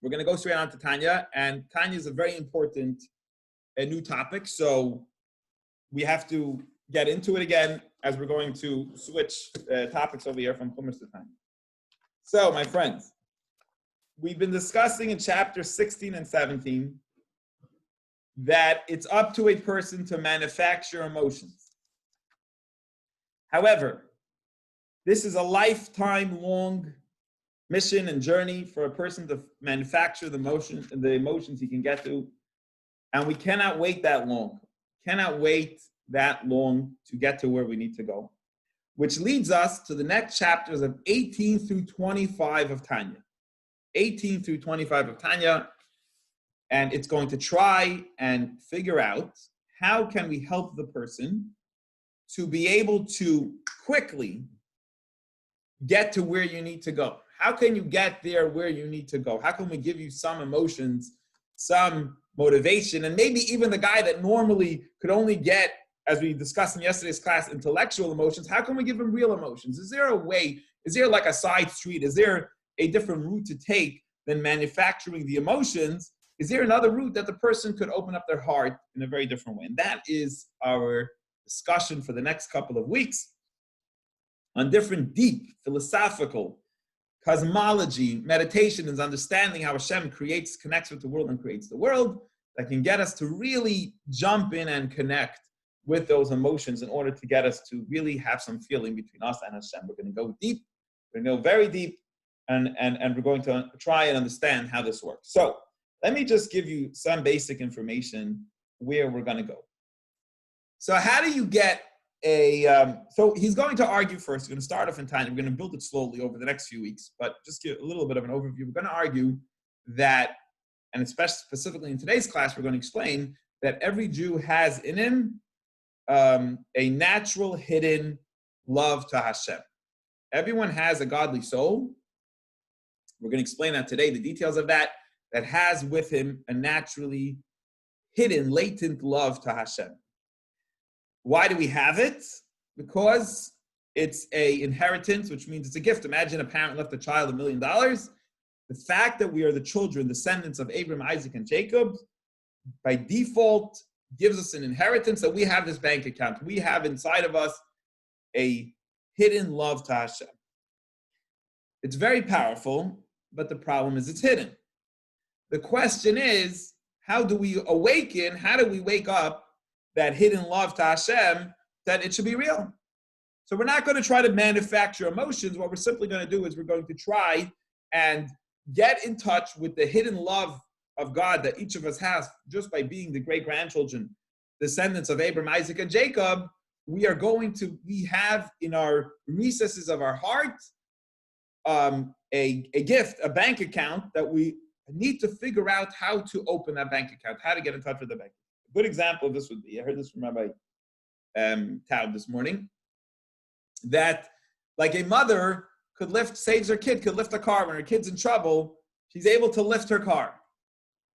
We're going to go straight on to Tanya, and Tanya is a very important new topic, so we have to get into it again as we're going to switch topics over here from Chumash to Tanya. So, my friends, we've been discussing in chapter 16 and 17 that it's up to a person to manufacture emotions. However, this is a lifetime-long mission and journey for a person to manufacture the emotions he can get to, and we cannot wait that long. Cannot wait that long to get to where we need to go, which leads us to the next chapters of 18 through 25 of Tanya. 18 through 25 of Tanya, and it's going to try and figure out how can we help the person to be able to quickly get to where you need to go. How can you get there where you need to go? How can we give you some emotions, some motivation, and maybe even the guy that normally could only get, as we discussed in yesterday's class, intellectual emotions, how can we give him real emotions? Is there a way, is there like a side street? Is there a different route to take than manufacturing the emotions? Is there another route that the person could open up their heart in a very different way? And that is our discussion for the next couple of weeks on different deep philosophical cosmology, meditation, and understanding how Hashem connects with the world and creates the world, that can get us to really jump in and connect with those emotions in order to get us to really have some feeling between us and Hashem. We're going to go deep, we're going to go very deep, and we're going to try and understand how this works. So let me just give you some basic information where we're going to go. So how do you get so he's going to argue first. We're going to start off in time. We're going to build it slowly over the next few weeks, but just give a little bit of an overview. We're going to argue that, and especially specifically in today's class, we're going to explain that every Jew has in him a natural hidden love to Hashem. Everyone has a godly soul. We're going to explain that today, the details of that has with him a naturally hidden, latent love to Hashem. Why do we have it? Because it's an inheritance, which means it's a gift. Imagine a parent left a child $1 million. The fact that we are the children, descendants of Abraham, Isaac, and Jacob, by default, gives us an inheritance that we have this bank account. We have inside of us a hidden love to Hashem. It's very powerful, but the problem is it's hidden. The question is, how do we awaken? How do we wake up that hidden love to Hashem, that it should be real? So we're not going to try to manufacture emotions. What we're simply going to do is we're going to try and get in touch with the hidden love of God that each of us has just by being the great-grandchildren, descendants of Abraham, Isaac, and Jacob. We have in our recesses of our heart a gift, a bank account that we need to figure out how to open that bank account, how to get in touch with the bank. A good example of this would be, I heard this from Rabbi Taub this morning, that like a mother saves her kid, could lift a car when her kid's in trouble, she's able to lift her car.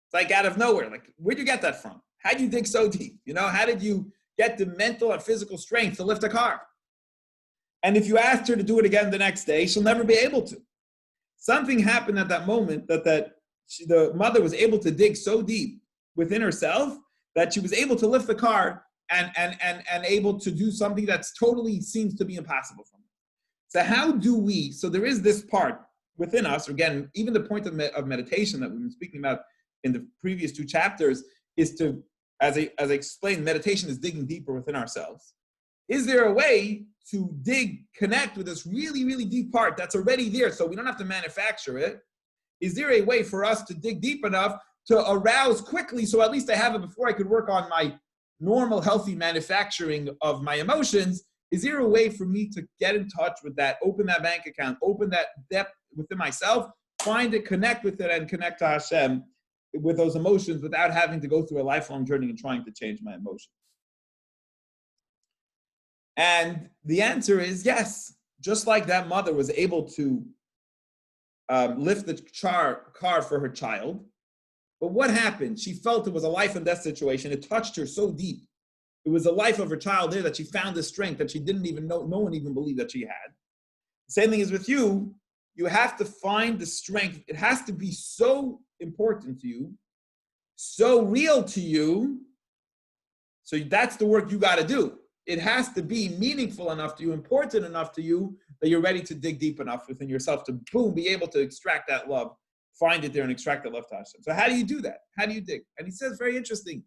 It's like out of nowhere. Like, where'd you get that from? How'd you dig so deep? How did you get the mental and physical strength to lift a car? And if you asked her to do it again the next day, she'll never be able to. Something happened at that moment that the mother was able to dig so deep within herself that she was able to lift the car and able to do something that's totally seems to be impossible for me. So how do we, so there is this part within us, again, even the point of meditation that we've been speaking about in the previous two chapters is to, as I explained, meditation is digging deeper within ourselves. Is there a way to connect with this really, really deep part that's already there so we don't have to manufacture it? Is there a way for us to dig deep enough to arouse quickly so at least I have it before I could work on my normal, healthy manufacturing of my emotions? Is there a way for me to get in touch with that, open that bank account, open that depth within myself, find it, connect with it, and connect to Hashem with those emotions without having to go through a lifelong journey and trying to change my emotions? And the answer is yes. Just like that mother was able to lift the car for her child, but what happened? She felt it was a life and death situation. It touched her so deep. It was the life of her child there that she found the strength that she didn't even know, no one even believed that she had. The same thing is with you. You have to find the strength. It has to be so important to you, so real to you. So that's the work you got to do. It has to be meaningful enough to you, important enough to you, that you're ready to dig deep enough within yourself to, boom, be able to extract that love, find it there and extract that love to Hashem. So how do you do that? How do you dig? And he says, very interesting.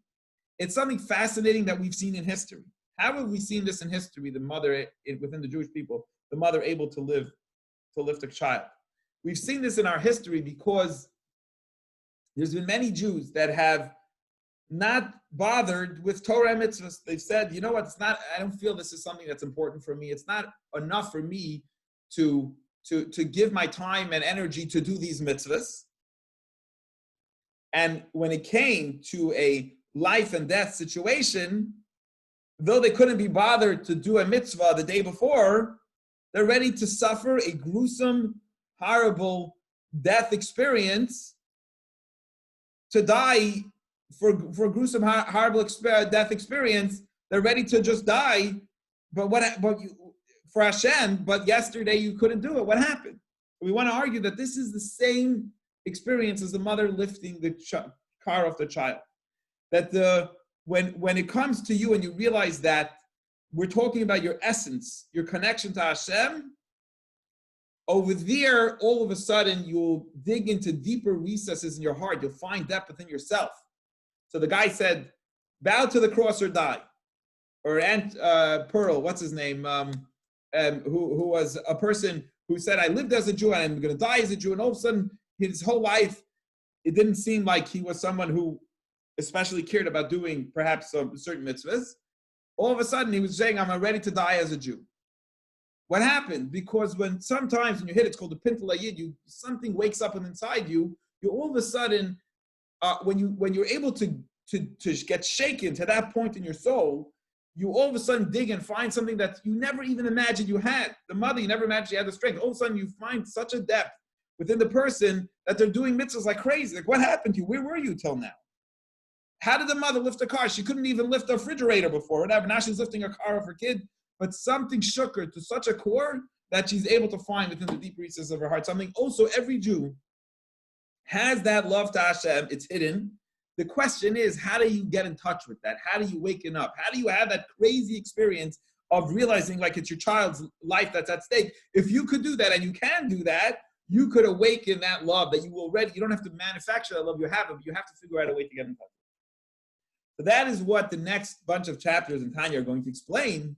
It's something fascinating that we've seen in history. How have we seen this in history? The mother, within the Jewish people, the mother able to lift a child. We've seen this in our history because there's been many Jews that have not bothered with Torah and mitzvahs. They've said, you know what, I don't feel this is something that's important for me. It's not enough for me to give my time and energy to do these mitzvahs. And when it came to a life and death situation, though they couldn't be bothered to do a mitzvah the day before, they're ready to suffer a gruesome, horrible death experience, to die for gruesome, horrible death experience. They're ready to just die, but for Hashem, but yesterday you couldn't do it. What happened? We want to argue that this is the same experience as the mother lifting the car off the child. That when it comes to you and you realize that we're talking about your essence, your connection to Hashem, over there, all of a sudden, you'll dig into deeper recesses in your heart. You'll find depth within yourself. So the guy said, bow to the cross or die. Or Aunt Pearl, what's his name? Who was a person who said, I lived as a Jew and I'm going to die as a Jew. And all of a sudden, his whole life, it didn't seem like he was someone who especially cared about doing perhaps some certain mitzvahs. All of a sudden, he was saying, I'm ready to die as a Jew. What happened? Because sometimes when you hit, it's called the pintel hayid, something wakes up inside you. You all of a sudden, when you're able to get shaken to that point in your soul, you all of a sudden dig and find something that you never even imagined you had. The mother, you never imagined she had the strength. All of a sudden, you find such a depth within the person that they're doing mitzvahs like crazy. Like, what happened to you? Where were you till now? How did the mother lift a car? She couldn't even lift a refrigerator before, whatever. Now she's lifting a car of her kid. But something shook her to such a core that she's able to find within the deep recesses of her heart. Something also every Jew has that love to Hashem. It's hidden. The question is, how do you get in touch with that? How do you waken up? How do you have that crazy experience of realizing like it's your child's life that's at stake? If you could do that, and you can do that, you could awaken that love that you already, you don't have to manufacture that love, you have it, but you have to figure out a way to get in touch with it. So that is what the next bunch of chapters in Tanya are going to explain,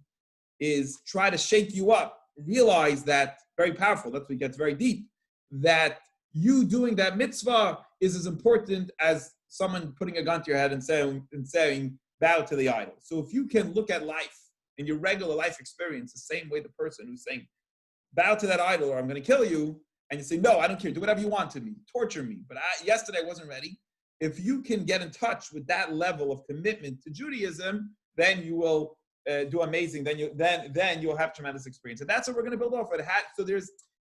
is try to shake you up, realize that, very powerful, that's what gets very deep, that you doing that mitzvah is as important as someone putting a gun to your head and saying bow to the idol. So if you can look at life in your regular life experience the same way the person who's saying bow to that idol or I'm going to kill you, and you say, no, I don't care, do whatever you want to me, torture me, but yesterday I wasn't ready. If you can get in touch with that level of commitment to Judaism, then you will do amazing. Then you'll have tremendous experience, and that's what we're going to build off. So there's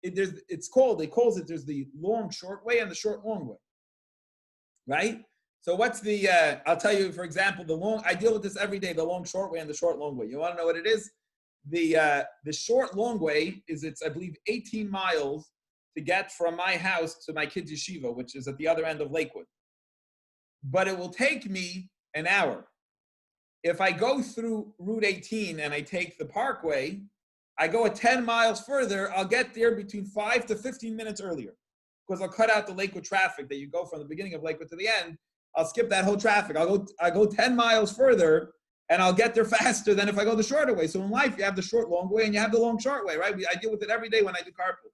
the long short way and the short long way, right? So what's the? I'll tell you, for example, I deal with this every day. The long short way and the short long way. You want to know what it is? The short long way is I believe 18 miles to get from my house to my kids' yeshiva, which is at the other end of Lakewood. But it will take me an hour. If I go through Route 18 and I take the Parkway, I go 10 miles further, I'll get there between 5 to 15 minutes earlier, because I'll cut out the Lakewood traffic that you go from the beginning of Lakewood to the end. I'll skip that whole traffic. I go 10 miles further, and I'll get there faster than if I go the shorter way. So in life, you have the short long way and you have the long short way, right? I deal with it every day when I do carpool.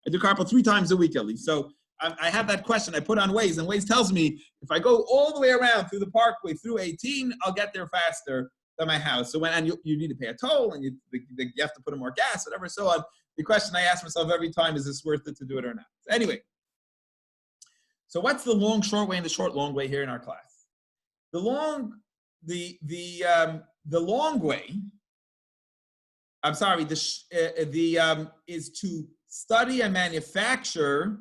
I do carpool 3 times a week at least. So I have that question. I put on Waze, and Waze tells me if I go all the way around through the Parkway through 18, I'll get there faster than my house. So you need to pay a toll, and you have to put in more gas, whatever, so on. The question I ask myself every time is this worth it to do it or not? So anyway, so what's the long short way and the short long way here in our class? The long way. I'm sorry. Is to study and manufacture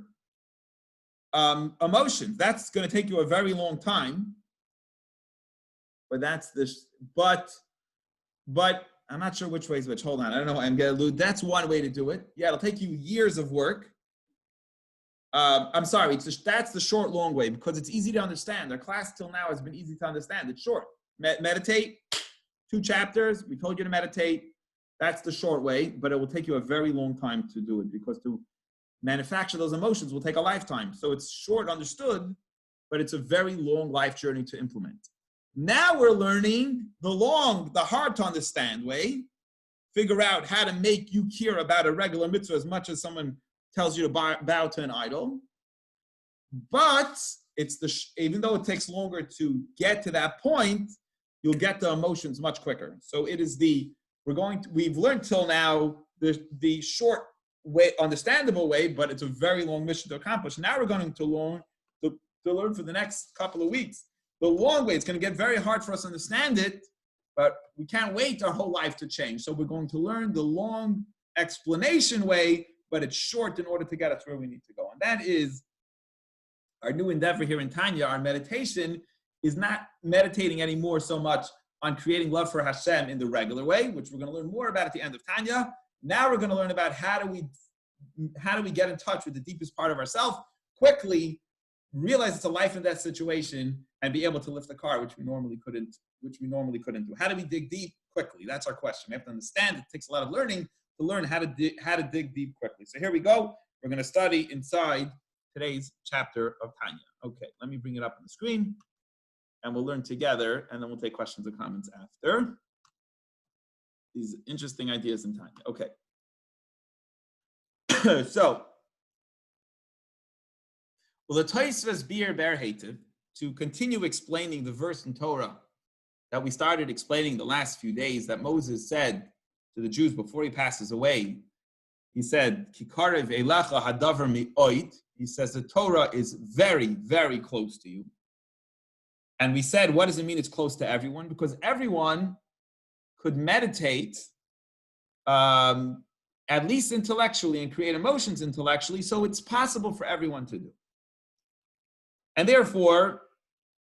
emotions. That's going to take you a very long time. But but I'm not sure which way is which. Hold on. I don't know. I'm going to lose. That's one way to do it. Yeah, it'll take you years of work. I'm sorry, that's the short, long way because it's easy to understand. Our class till now has been easy to understand. It's short. Meditate, 2 chapters. We told you to meditate. That's the short way, but it will take you a very long time to do it because to manufacture those emotions will take a lifetime. So it's short, understood, but it's a very long life journey to implement. Now we're learning the hard to understand way. Figure out how to make you care about a regular mitzvah as much as someone tells you to bow to an idol. But even though it takes longer to get to that point, you'll get the emotions much quicker. So it is we've learned till now the short way, understandable way, but it's a very long mission to accomplish. Now we're going to learn for the next couple of weeks. The long way, it's going to get very hard for us to understand it, but we can't wait our whole life to change. So we're going to learn the long explanation way, but it's short in order to get us where we need to go. And that is our new endeavor here in Tanya. Our meditation is not meditating anymore so much on creating love for Hashem in the regular way, which we're going to learn more about at the end of Tanya. Now we're going to learn about how do we get in touch with the deepest part of ourselves quickly, realize it's a life and death situation, and be able to lift the car, which we normally couldn't do. How do we dig deep quickly? That's our question. We have to understand it takes a lot of learning to learn how to dig deep quickly. So here we go. We're going to study inside today's chapter of Tanya. Okay, let me bring it up on the screen, and we'll learn together, and then we'll take questions and comments after. These interesting ideas in Tanya. Okay. So, well, the Tosfos Biur Ber Heitev, to continue explaining the verse in Torah that we started explaining the last few days that Moses said to the Jews before he passes away. He said, Kikarev elecha hadavar mi'oit. He says the Torah is very, very close to you. And we said, what does it mean it's close to everyone? Because everyone could meditate, at least intellectually, and create emotions intellectually, so it's possible for everyone to do. And therefore,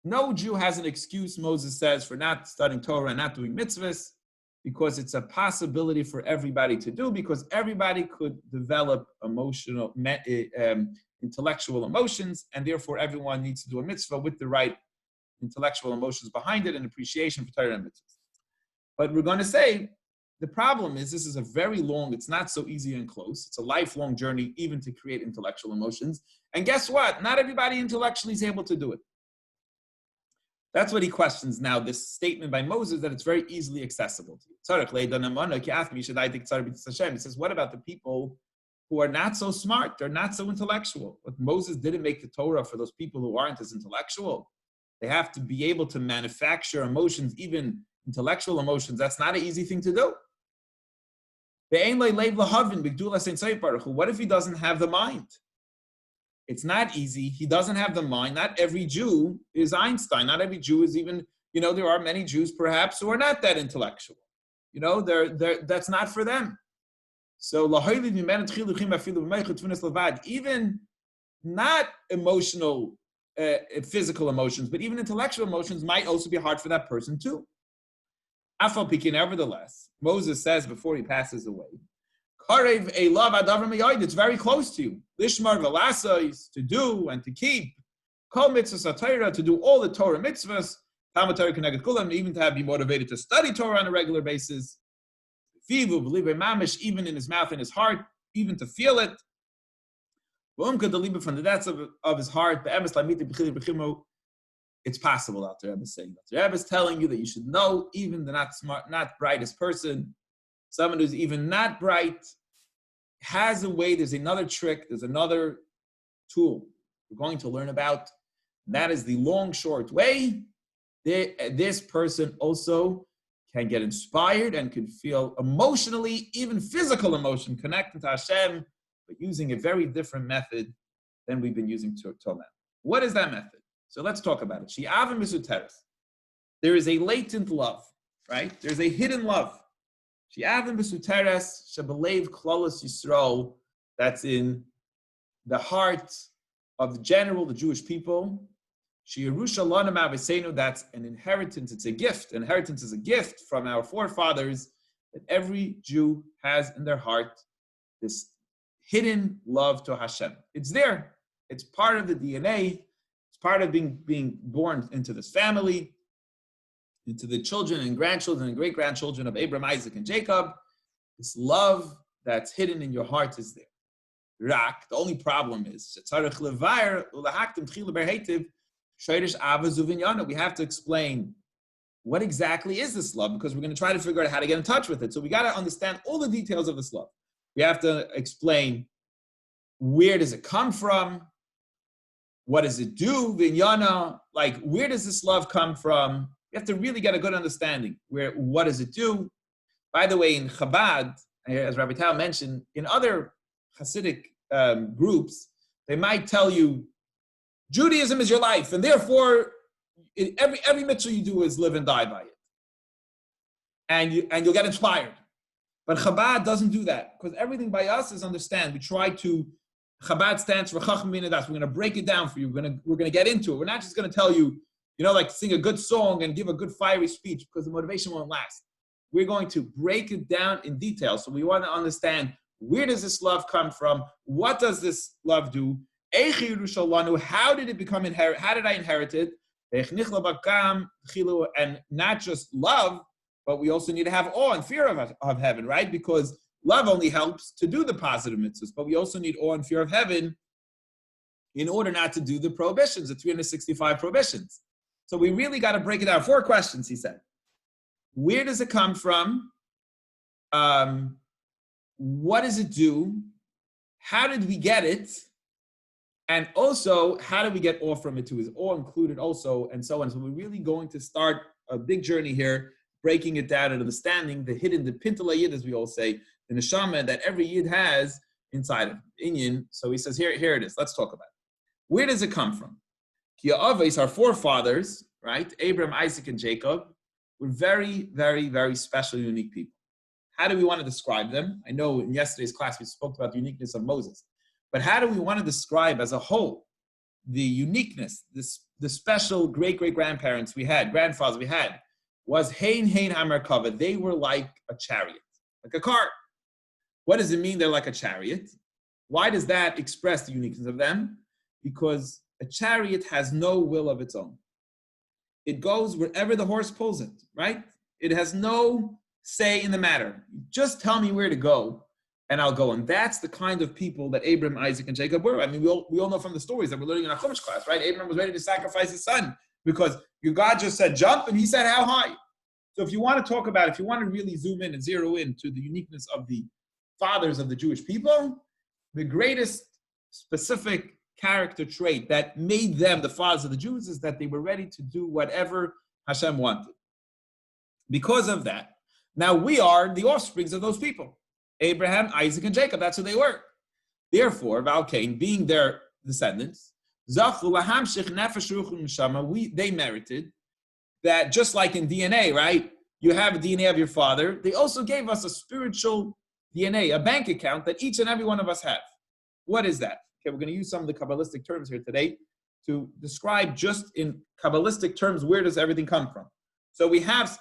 no Jew has an excuse, Moses says, for not studying Torah and not doing mitzvahs, because it's a possibility for everybody to do, because everybody could develop intellectual emotions, and therefore everyone needs to do a mitzvah with the right intellectual emotions behind it and appreciation for Torah and mitzvahs. But we're going to say, the problem is this is a very long, it's not so easy and close. It's a lifelong journey even to create intellectual emotions. And guess what? Not everybody intellectually is able to do it. That's what he questions now, this statement by Moses that it's very easily accessible to you. He says, what about the people who are not so smart? They're not so intellectual. But Moses didn't make the Torah for those people who aren't as intellectual. They have to be able to manufacture emotions, even intellectual emotions. That's not an easy thing to do. What if he doesn't have the mind? It's not easy. He doesn't have the mind. Not every Jew is Einstein. Not every Jew is even, there are many Jews perhaps who are not that intellectual. That's not for them. So even not emotional, physical emotions, but even intellectual emotions might also be hard for that person too. Nevertheless, Moses says before he passes away, it's very close to you. Lishmar velasais, to do and to keep. Kol mitzvahs HaTorah, to do all the Torah mitzvahs. Talmud Torah connected kulam, even to be motivated to study Torah on a regular basis. Fivu, believe mamish, even in his mouth and his heart, even to feel it. From the depths of his heart, it's possible out there. Rebbe is saying that. The Rebbe is telling you that you should know even the not smart, not brightest person, someone who's even not bright, has a way, there's another trick, there's another tool we're going to learn about. That is the long, short way. This person also can get inspired and can feel emotionally, even physical emotion, connected to Hashem, but using a very different method than we've been using till now. What is that method? So let's talk about it. She'avim misuteres. There is a latent love, right? There's a hidden love. She'avim misuteres shebelev klolos Yisrael. That's in the heart of the Jewish people. She'erusha lanam avosenu. That's an inheritance. It's a gift. Inheritance is a gift from our forefathers that every Jew has in their heart. This hidden love to Hashem. It's there. It's part of the DNA. It's part of being born into this family, into the children and grandchildren and great-grandchildren of Abraham, Isaac, and Jacob. This love that's hidden in your heart is there. Rak, the only problem is, we have to explain what exactly is this love, because we're going to try to figure out how to get in touch with it. So we got to understand all the details of this love. We have to explain, where does it come from? What does it do? Vinyana, like, where does this love come from? You have to really get a good understanding. What does it do? By the way, in Chabad, as Rabbi Tal mentioned, in other Hasidic groups, they might tell you, Judaism is your life, and therefore, every mitzvah you do is live and die by it. And you'll get inspired. But Chabad doesn't do that, because everything by us is understand. We try to, Chabad stands for Chacham B'nai Das. We're going to break it down for you. We're going to get into it. We're not just going to tell you, like sing a good song and give a good fiery speech, because the motivation won't last. We're going to break it down in detail. So we want to understand, where does this love come from? What does this love do? How did it become inherited? How did I inherit it? And not just love, but we also need to have awe and fear of heaven, right? Because love only helps to do the positive mitzvahs, but we also need awe and fear of heaven in order not to do the prohibitions, the 365 prohibitions. So we really got to break it down. 4 questions, he said. Where does it come from? What does it do? How did we get it? And also, how do we get awe from it too? Is awe included also, and so on. So we're really going to start a big journey here, breaking it down and understanding the hidden, the pintala yid, as we all say, the neshama that every yid has inside of Inyan. So he says, here it is. Let's talk about it. Where does it come from? Ki Aves, our forefathers, right? Abraham, Isaac, and Jacob, were very, very, very special, unique people. How do we want to describe them? I know in yesterday's class we spoke about the uniqueness of Moses. But how do we want to describe as a whole the uniqueness, the special great-great-grandparents we had, grandfathers we had, was Hein Hamerkava. They were like a chariot, like a cart. What does it mean they're like a chariot? Why does that express the uniqueness of them? Because a chariot has no will of its own. It goes wherever the horse pulls it, right? It has no say in the matter. Just tell me where to go, and I'll go. And that's the kind of people that Abraham, Isaac, and Jacob were. I mean, we all know from the stories that we're learning in our Chumash class, right? Abraham was ready to sacrifice his son because God just said jump, and he said how high. So if you want to really zoom in and zero in to the uniqueness of the fathers of the Jewish people, the greatest specific character trait that made them the fathers of the Jews is that they were ready to do whatever Hashem wanted. Because of that, now we are the offsprings of those people. Abraham, Isaac, and Jacob, that's who they were. Therefore, Valkain, being their descendants, they merited that, just like in DNA, right? You have a DNA of your father. They also gave us a spiritual DNA, a bank account that each and every one of us have. What is that? Okay, we're going to use some of the Kabbalistic terms here today to describe just in Kabbalistic terms, where does everything come from? So we have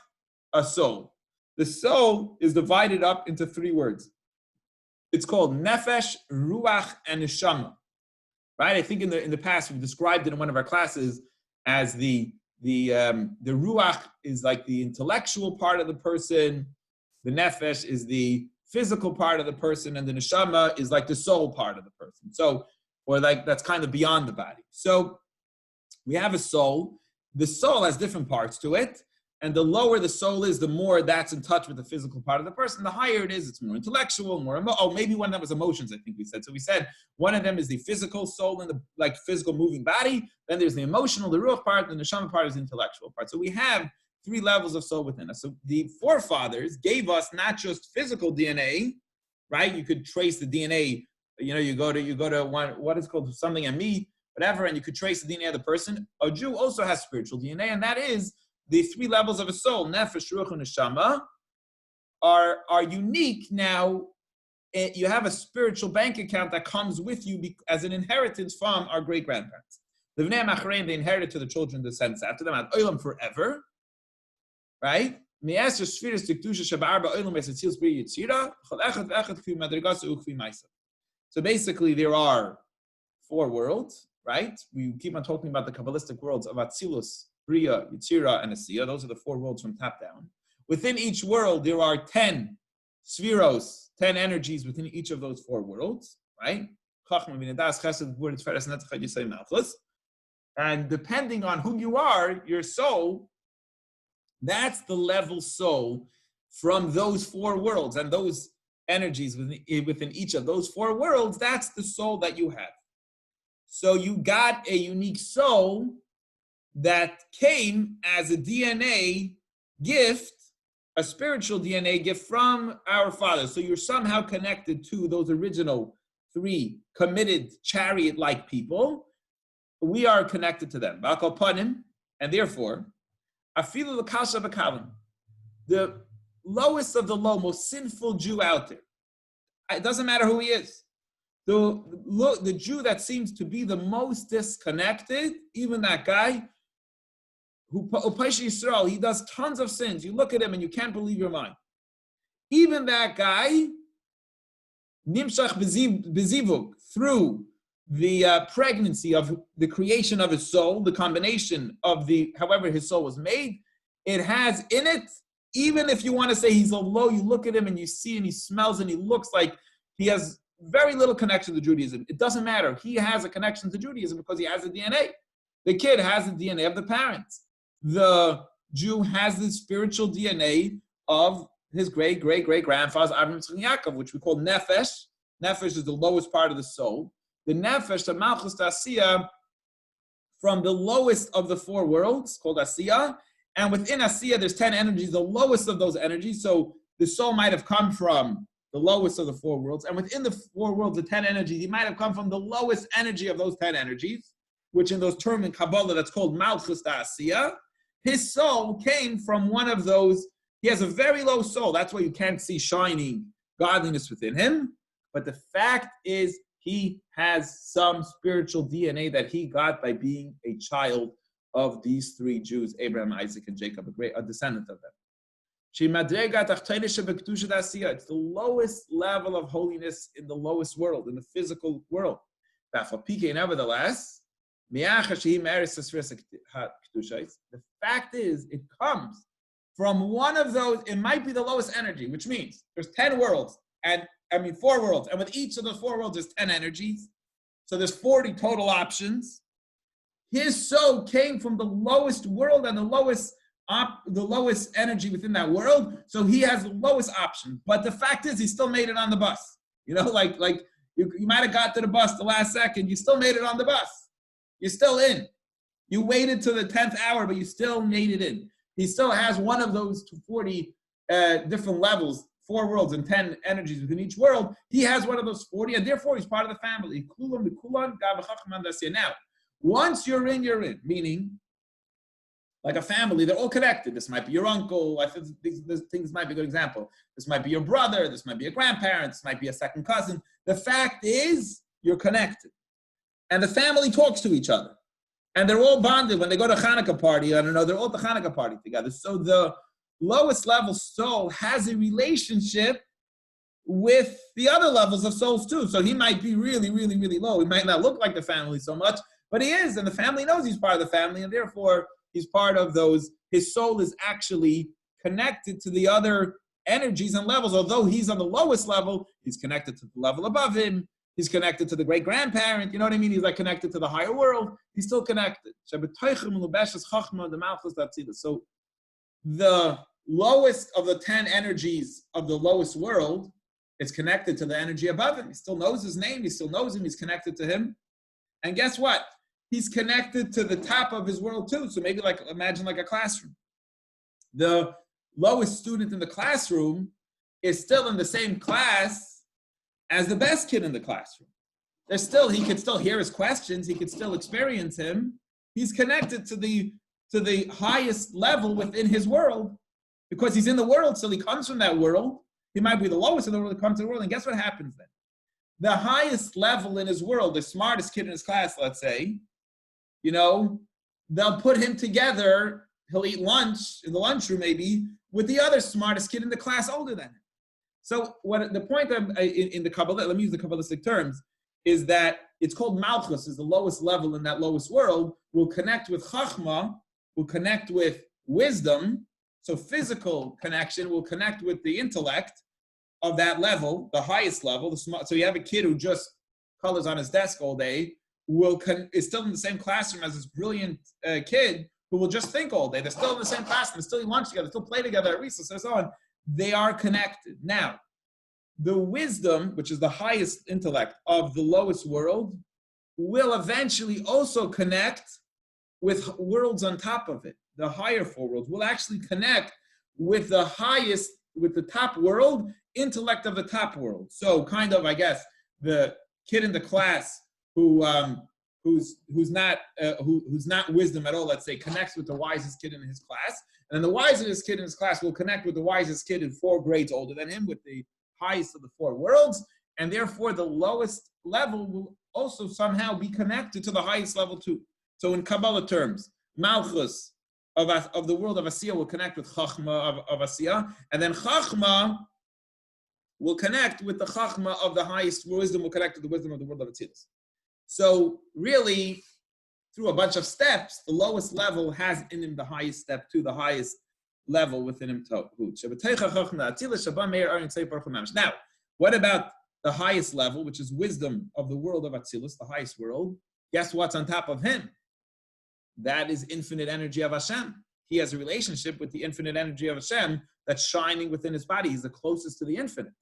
a soul. The soul is divided up into 3 words. It's called Nephesh, Ruach, and Neshama. Right? I think in the past we've described it in one of our classes as the Ruach is like the intellectual part of the person, the Nephesh is the physical part of the person, and the Neshama is like the soul part of the person. So, or like that's kind of beyond the body. So we have a soul. The soul has different parts to it. And the lower the soul is, the more that's in touch with the physical part of the person. The higher it is, it's more intellectual, maybe one of them was emotions, I think we said. So we said one of them is the physical soul and the like physical moving body. Then there's the emotional, the ruach part, and the neshama part is the intellectual part. So we have 3 levels of soul within us. So the forefathers gave us not just physical DNA, right? You could trace the DNA. You go to one, what is called something and me, whatever, and you could trace the DNA of the person. A Jew also has spiritual DNA, and that is the 3 levels of a soul, nefesh, ruach, and neshama, are unique. Now, you have a spiritual bank account that comes with you as an inheritance from our great-grandparents. The Vnei Machrein, they inherited to the children descendants after them, ad olam forever, right? So basically, there are four worlds, right? We keep on talking about the Kabbalistic worlds of Atzilus, Bria, Yitzira, and Asiya. Those are the four worlds from top down. Within each world, there are 10 spheros, 10 energies within each of those four worlds, right? And depending on who you are, your soul, that's the level soul from those four worlds, and those energies within each of those four worlds, that's the soul that you have. So you got a unique soul that came as a DNA gift, a spiritual DNA gift from our Father. So you're somehow connected to those original three committed chariot-like people. We are connected to them. And therefore, the lowest of the low, most sinful Jew out there, it doesn't matter who he is. The Jew that seems to be the most disconnected, even that guy, who Yisrael, he does tons of sins. You look at him and you can't believe your mind. Even that guy, Nimshach Bezivuk, through the pregnancy of the creation of his soul, the combination of however his soul was made, it has in it, even if you want to say he's a low, you look at him and you see and he smells and he looks like he has very little connection to Judaism. It doesn't matter. He has a connection to Judaism because he has the DNA. The kid has the DNA of the parents. The Jew has the spiritual DNA of his great-great-great-grandfather, Avraham Yitzchak Yaakov, which we call Nephesh. Nephesh is the lowest part of the soul. The Nephesh, the Malchus Asiya, from the lowest of the four worlds, called Asiya. And within Asiya, there's 10 energies, the lowest of those energies. So the soul might have come from the lowest of the four worlds. And within the four worlds, the 10 energies, he might have come from the lowest energy of those 10 energies, which in those terms in Kabbalah, that's called Malchus Asiya. His soul came from one of those. He has a very low soul. That's why you can't see shining godliness within him. But the fact is, he has some spiritual DNA that he got by being a child of these three Jews, Abraham, Isaac, and Jacob, a descendant of them. It's the lowest level of holiness in the lowest world, in the physical world. Nevertheless, the fact is, it comes from one of those. It might be the lowest energy, which means there's 10 worlds, four worlds, and with each of the four worlds, there's 10 energies. So there's 40 total options. His soul came from the lowest world and the lowest energy within that world. So he has the lowest option. But the fact is, he still made it on the bus. You know, like you might have got to the bus the last second. You still made it on the bus. You're still in. You waited to the 10th hour, but you still made it in. He still has one of those 40 different levels, 4 worlds and 10 energies within each world. He has one of those 40, and therefore he's part of the family. Now, once you're in, meaning like a family, they're all connected. This might be your uncle. I think things might be a good example. This might be your brother. This might be a grandparent. This might be a second cousin. The fact is, you're connected. And the family talks to each other. And they're all bonded when they go to Hanukkah party. They're all at the Hanukkah party together. So the lowest level soul has a relationship with the other levels of souls too. So he might be really, really, really low. He might not look like the family so much, but he is. And the family knows he's part of the family. And therefore, he's part of those. His soul is actually connected to the other energies and levels. Although he's on the lowest level, he's connected to the level above him. He's connected to the great-grandparent. You know what I mean? He's like connected to the higher world. He's still connected. So the lowest of the 10 energies of the lowest world is connected to the energy above him. He still knows his name. He still knows him. He's connected to him. And guess what? He's connected to the top of his world too. So maybe imagine like a classroom. The lowest student in the classroom is still in the same class as the best kid in the classroom. He could still hear his questions. He could still experience him. He's connected to the highest level within his world because he's in the world. So he comes from that world. He might be the lowest in the world. He comes to the world. And guess what happens then? The highest level in his world, the smartest kid in his class, let's say, they'll put him together. He'll eat lunch in the lunchroom maybe with the other smartest kid in the class older than him. So what the point in the Kabbalah, let me use the Kabbalistic terms, is that it's called Malchus, is the lowest level in that lowest world, will connect with Chachma, will connect with wisdom. So physical connection will connect with the intellect of that level, the highest level. So you have a kid who just colors on his desk all day, is still in the same classroom as this brilliant kid who will just think all day. They're still in the same classroom, they're still eat lunch together, still play together at recess, and so on. They are connected. Now, the wisdom, which is the highest intellect of the lowest world, will eventually also connect with worlds on top of it. The higher four worlds will actually connect with the highest, with the top world, intellect of the top world. So kind of, I guess, the kid in the class who's not wisdom at all, let's say, connects with the wisest kid in his class, and then the wisest kid in his class will connect with the wisest kid in 4 grades older than him, with the highest of the 4 worlds, and therefore the lowest level will also somehow be connected to the highest level too. So in Kabbalah terms, Malchus of the world of Asiya will connect with Chachma of Asiya, and then Chachma will connect with the Chachma of the highest wisdom, will connect to the wisdom of the world of Atzilus. So really, through a bunch of steps, the lowest level has in him the highest step to the highest level within him. Now, what about the highest level, which is wisdom of the world of Atzilus, the highest world? Guess what's on top of him? That is infinite energy of Hashem. He has a relationship with the infinite energy of Hashem that's shining within his body. He's the closest to the infinite.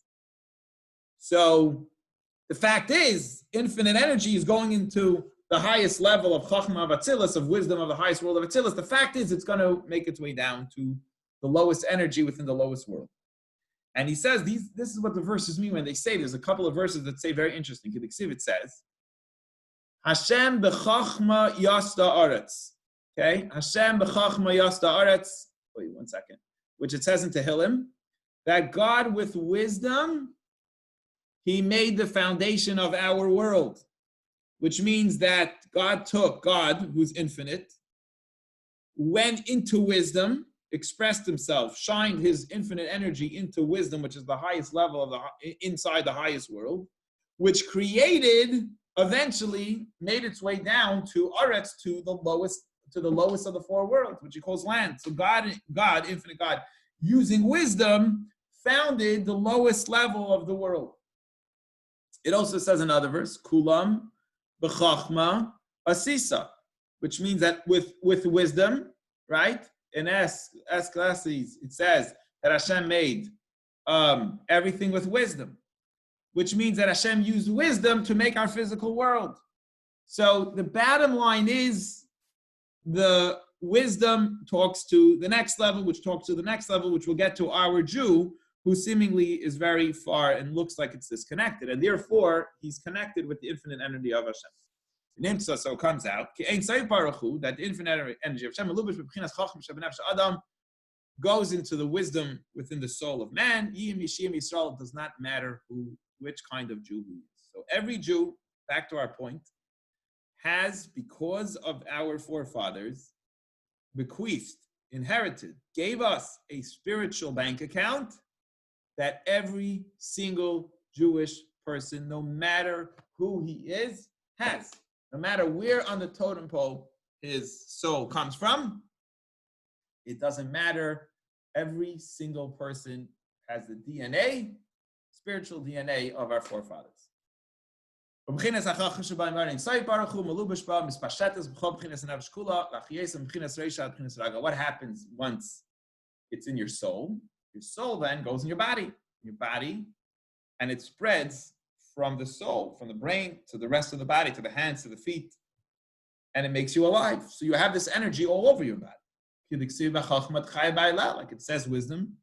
So the fact is, infinite energy is going into the highest level of Chachma of Atzilus, of wisdom of the highest world of Atzilus. The fact is, it's going to make its way down to the lowest energy within the lowest world. And he says, this is what the verses mean when they say, there's a couple of verses that say very interesting. It says, Hashem b'chachma yasta aretz. Okay? Hashem b'chachma yasta aretz. Wait 1 second. Which it says in Tehillim, that God with wisdom, he made the foundation of our world. Which means that God, who's infinite, went into wisdom, expressed himself, shined his infinite energy into wisdom, which is the highest level of inside the highest world, which eventually made its way down to Aretz, to the lowest of the 4 worlds, which he calls land. So God, infinite God, using wisdom, founded the lowest level of the world. It also says in another verse, Kulam b'chachma asisa, which means that with wisdom, right? In Ecclesiastes, it says that Hashem made everything with wisdom, which means that Hashem used wisdom to make our physical world. So the bottom line is, the wisdom talks to the next level, which talks to the next level, which will get to our Jew, who seemingly is very far and looks like it's disconnected, and therefore he's connected with the infinite energy of Hashem. So it comes out that the infinite energy of Hashem goes into the wisdom within the soul of man. It does not matter which kind of Jew he is. So every Jew, back to our point, has, because of our forefathers, bequeathed, inherited, gave us a spiritual bank account that every single Jewish person, no matter who he is, has. No matter where on the totem pole his soul comes from, it doesn't matter. Every single person has the DNA, spiritual DNA of our forefathers. What happens once it's in your soul? Your soul then goes in your body, and it spreads from the soul, from the brain to the rest of the body, to the hands, to the feet, and it makes you alive. So you have this energy all over your body. Like it says, wisdom,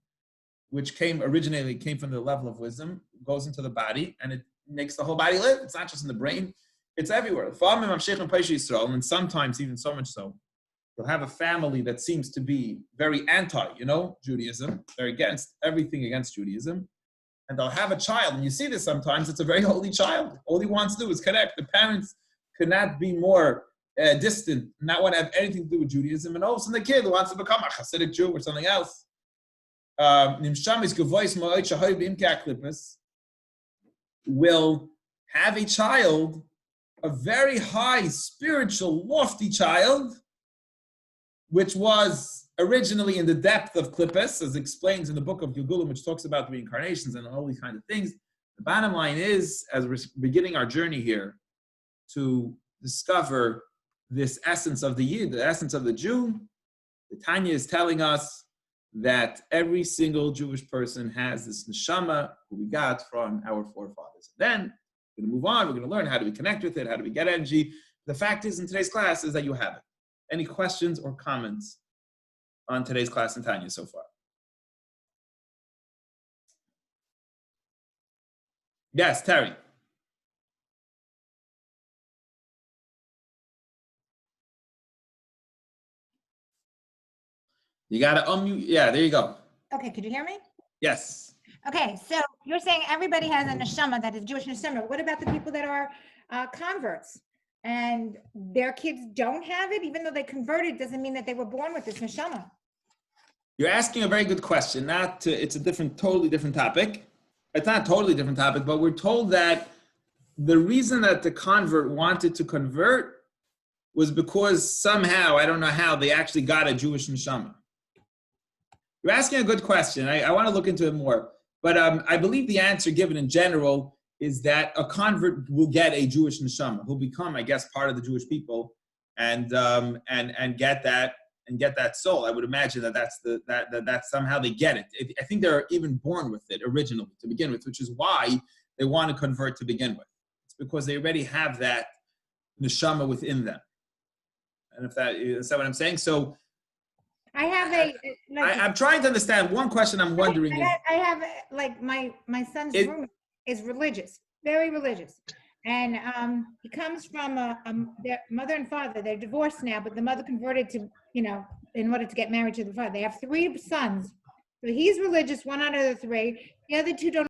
which originally came from the level of wisdom, goes into the body, and it makes the whole body live. It's not just in the brain, it's everywhere. And sometimes, even so much so, you'll have a family that seems to be very Judaism. They're against everything against Judaism. And they'll have a child, and you see this sometimes, it's a very holy child. All he wants to do is connect. The parents could not be more distant, not want to have anything to do with Judaism, and all of a sudden the kid wants to become a Hasidic Jew or something else. Will have a child, a very high, spiritual, lofty child, which was originally in the depth of Klippus, as explains in the book of Gilgulim, which talks about reincarnations and all these kinds of things. The bottom line is, as we're beginning our journey here, to discover this essence of the Yid, the essence of the Jew, the Tanya is telling us that every single Jewish person has this neshama who we got from our forefathers. Then we're going to move on. We're going to learn how do we connect with it, how do we get energy. The fact is, in today's class, is that you have it. Any questions or comments on today's class in Tanya so far? Yes, Terry. You got to unmute. Yeah, there you go. Okay, could you hear me? Yes. Okay, so you're saying everybody has a neshama that is Jewish neshama. What about the people that are converts and their kids don't have it, even though they converted? Doesn't mean that they were born with this neshama. You're asking a very good question. It's a totally different topic. It's not a totally different topic, but we're told that the reason that the convert wanted to convert was because somehow, I don't know how, they actually got a Jewish neshama. You're asking a good question. I want to look into it more. But I believe the answer given in general is that a convert will get a Jewish neshama. He'll become, I guess, part of the Jewish people and get that soul. I would imagine that somehow they get it. I think they're even born with it originally to begin with, which is why they want to convert to begin with. It's because they already have that neshama within them. And is that what I'm saying? So I have I'm trying to understand. One question I'm wondering is... I have, like, my son's room is religious, very religious. And he comes from their mother and father. They're divorced now, but the mother converted to, in order to get married to the father. They have 3 sons. So he's religious, 1 out of the 3. The other 2 don't